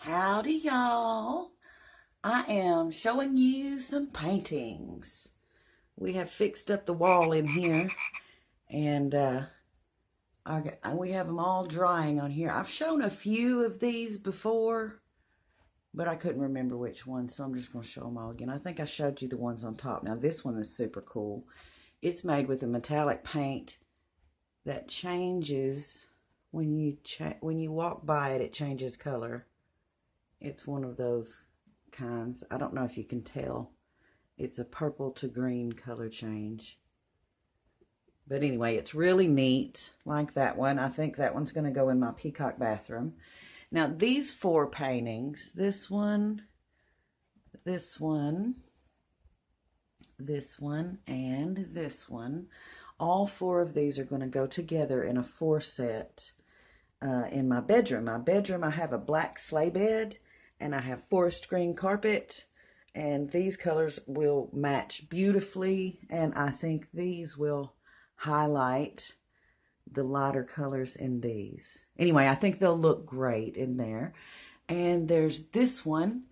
Howdy, y'all. I am showing you some paintings. We have fixed up the wall in here, and we have them all drying on here. I've shown a few of these before, but I couldn't remember which ones, so I'm just going to show them all again. I think I showed you the ones on top. Now, this one is super cool. It's made with a metallic paint that changes when you walk by it. It changes color. It's one of those kinds. I don't know if you can tell. It's a purple to green color change. But anyway, it's really neat, like that one. I think that one's going to go in my peacock bathroom. Now, these four paintings, this one, this one, this one, and this one, all four of these are going to go together in a four set in my bedroom. My bedroom, I have a black sleigh bed, and I have forest green carpet, and these colors will match beautifully, and I think these will highlight the lighter colors in these. Anyway, I think they'll look great in there. And there's this one,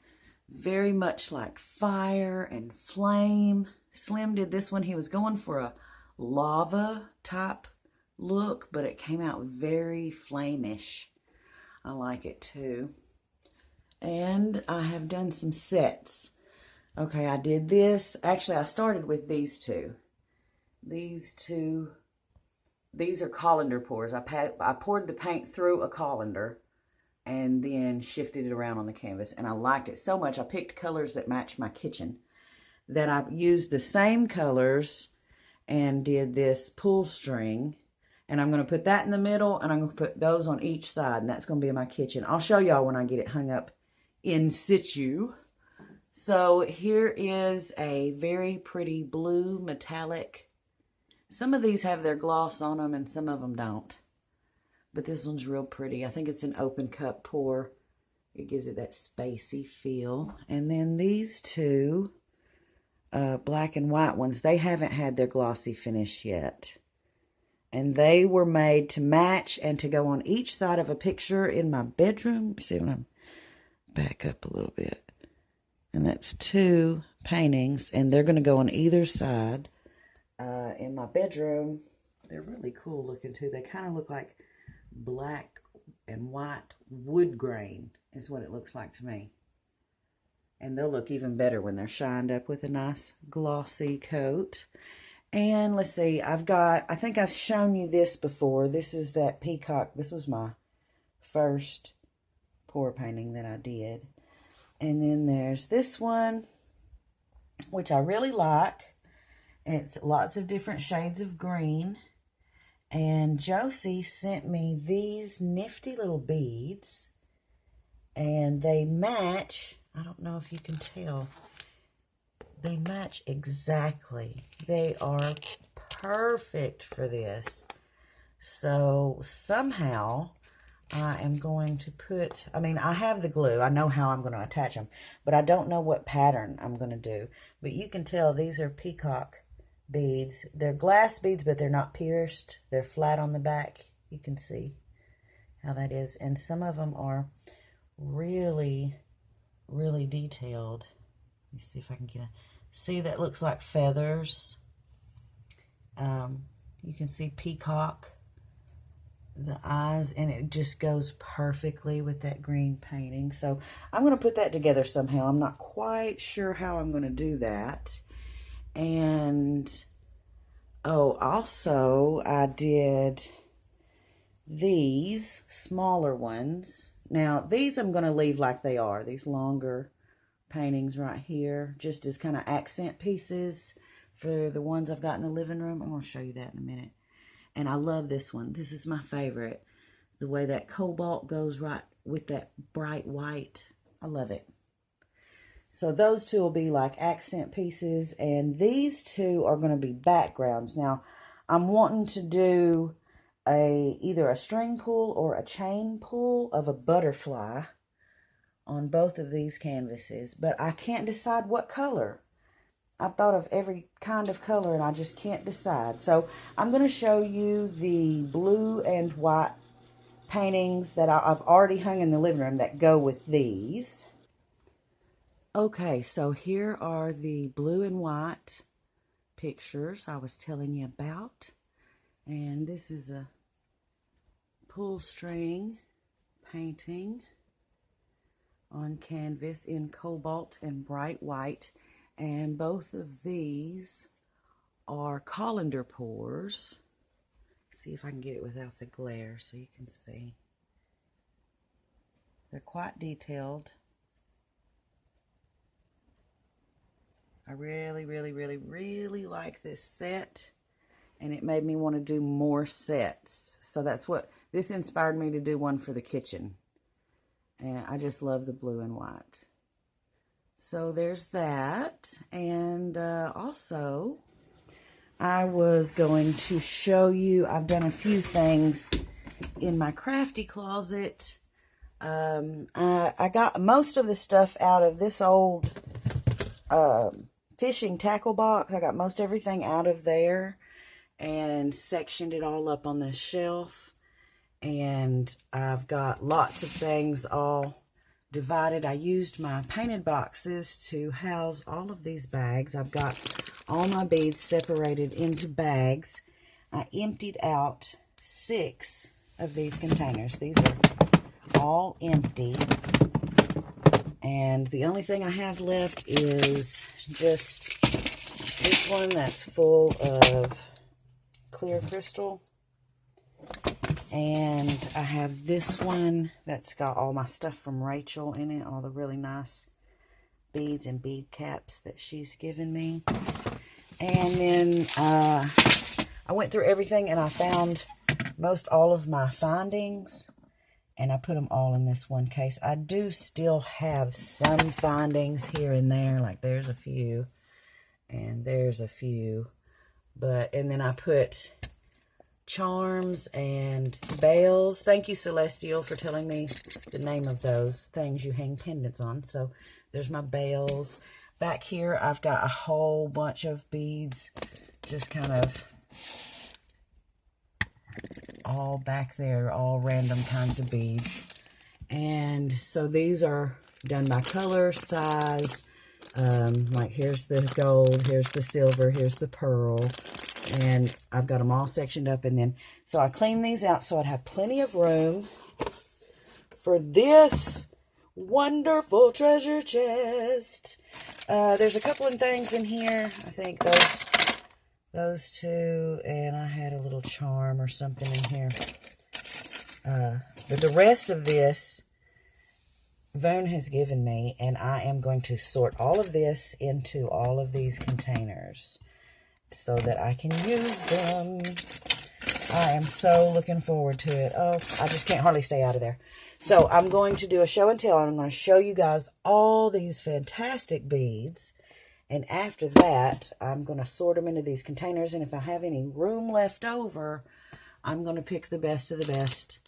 very much like fire and flame. Slim did this one. He was going for a lava type look, but it came out very flamish. I like it too. And I have done some sets. Okay, I did this. Actually, I started with these two. These are colander pours. I poured the paint through a colander and then shifted it around on the canvas. And I liked it so much, I picked colors that matched my kitchen. That I used the same colors and did this pull string. And I'm going to put that in the middle, and I'm going to put those on each side. And that's going to be my kitchen. I'll show y'all when I get it hung up in situ. So here is a very pretty blue metallic. Some of these have their gloss on them and some of them don't. But this one's real pretty. I think it's an open cup pour. It gives it that spacey feel. And then these two black and white ones, they haven't had their glossy finish yet. And they were made to match and to go on each side of a picture in my bedroom. See when I'm back up a little bit. And that's two paintings, and they're going to go on either side in my bedroom. They're really cool looking too. They kind of look like black and white wood grain is what it looks like to me. And they'll look even better when they're shined up with a nice glossy coat. And let's see, I think I've shown you this before. This is that peacock. This was my first pour painting that I did. And then there's this one, which I really like. It's lots of different shades of green. And Josie sent me these nifty little beads. And they match. I don't know if you can tell. They match exactly. They are perfect for this. So somehow I am going to put, I have the glue. I know how I'm going to attach them, but I don't know what pattern I'm going to do. But you can tell these are peacock beads. They're glass beads, but they're not pierced. They're flat on the back. You can see how that is. And some of them are really, really detailed. Let me see if I can get a, see that looks like feathers. You can see peacock. The eyes, and it just goes perfectly with that green painting. So I'm going to put that together somehow. I'm not quite sure how I'm going to do that. And also I did these smaller ones. Now these I'm going to leave like they are, these longer paintings right here, just as kind of accent pieces for the ones I've got in the living room. I'm going to show you that in a minute. And I love this one. This is my favorite. The way that cobalt goes right with that bright white. I love it. So those two will be like accent pieces. And these two are going to be backgrounds. Now, I'm wanting to do either a string pull or a chain pull of a butterfly on both of these canvases. But I can't decide what color. I've thought of every kind of color and I just can't decide. So I'm going to show you the blue and white paintings that I've already hung in the living room that go with these. Okay, so here are the blue and white pictures I was telling you about. And this is a pull string painting on canvas in cobalt and bright white. And both of these are colander pours. See if I can get it without the glare so you can see. They're quite detailed. I really, really, really, really like this set, and it made me want to do more sets. So that's what, this inspired me to do one for the kitchen. And I just love the blue and white. So there's that. And also, I was going to show you, I've done a few things in my crafty closet. I got most of the stuff out of this old fishing tackle box. I got most everything out of there and sectioned it all up on this shelf. And I've got lots of things all divided. I used my painted boxes to house all of these bags. I've got all my beads separated into bags. I emptied out 6 of these containers. These are all empty. And the only thing I have left is just this one that's full of clear crystal. And I have this one that's got all my stuff from Rachel in it, all the really nice beads and bead caps that she's given me. And then I went through everything and I found most all of my findings. And I put them all in this one case. I do still have some findings here and there. Like there's a few. And there's a few. And then I put charms and bells. Thank you, Celestial, for telling me the name of those things you hang pendants on. So there's my bells. Back here, I've got a whole bunch of beads. Just kind of all back there, all random kinds of beads. And so these are done by color, size. Like here's the gold, here's the silver, here's the pearl. And I've got them all sectioned up. And then, so I cleaned these out so I'd have plenty of room for this wonderful treasure chest. There's a couple of things in here. I think those two, and I had a little charm or something in here. But the rest of this, Vern has given me, and I am going to sort all of this into all of these containers so that I can use them. I am so looking forward to it. Oh, I just can't hardly stay out of there. So I'm going to do a show and tell, and I'm going to show you guys all these fantastic beads. And after that, I'm going to sort them into these containers. And if I have any room left over, I'm going to pick the best of the best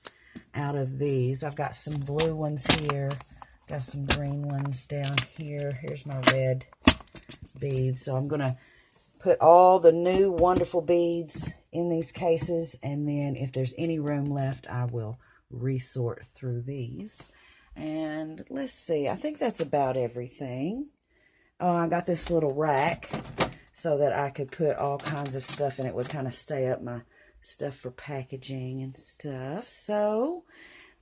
out of these. I've got some blue ones here. Got some green ones down here. Here's my red beads. So I'm going to put all the new wonderful beads in these cases. And then if there's any room left, I will resort through these. And let's see. I think that's about everything. Oh, I got this little rack so that I could put all kinds of stuff in it. Would kind of stay up my stuff for packaging and stuff. So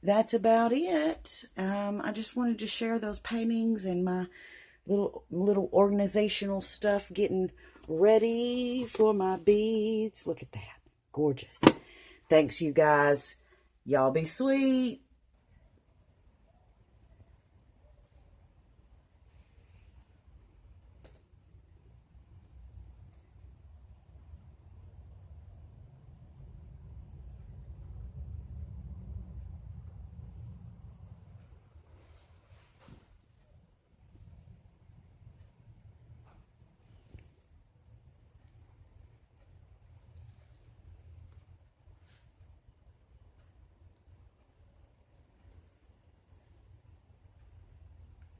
that's about it. I just wanted to share those paintings and my little organizational stuff, getting ready for my beads. Look at that. Gorgeous. Thanks, you guys. Y'all be sweet.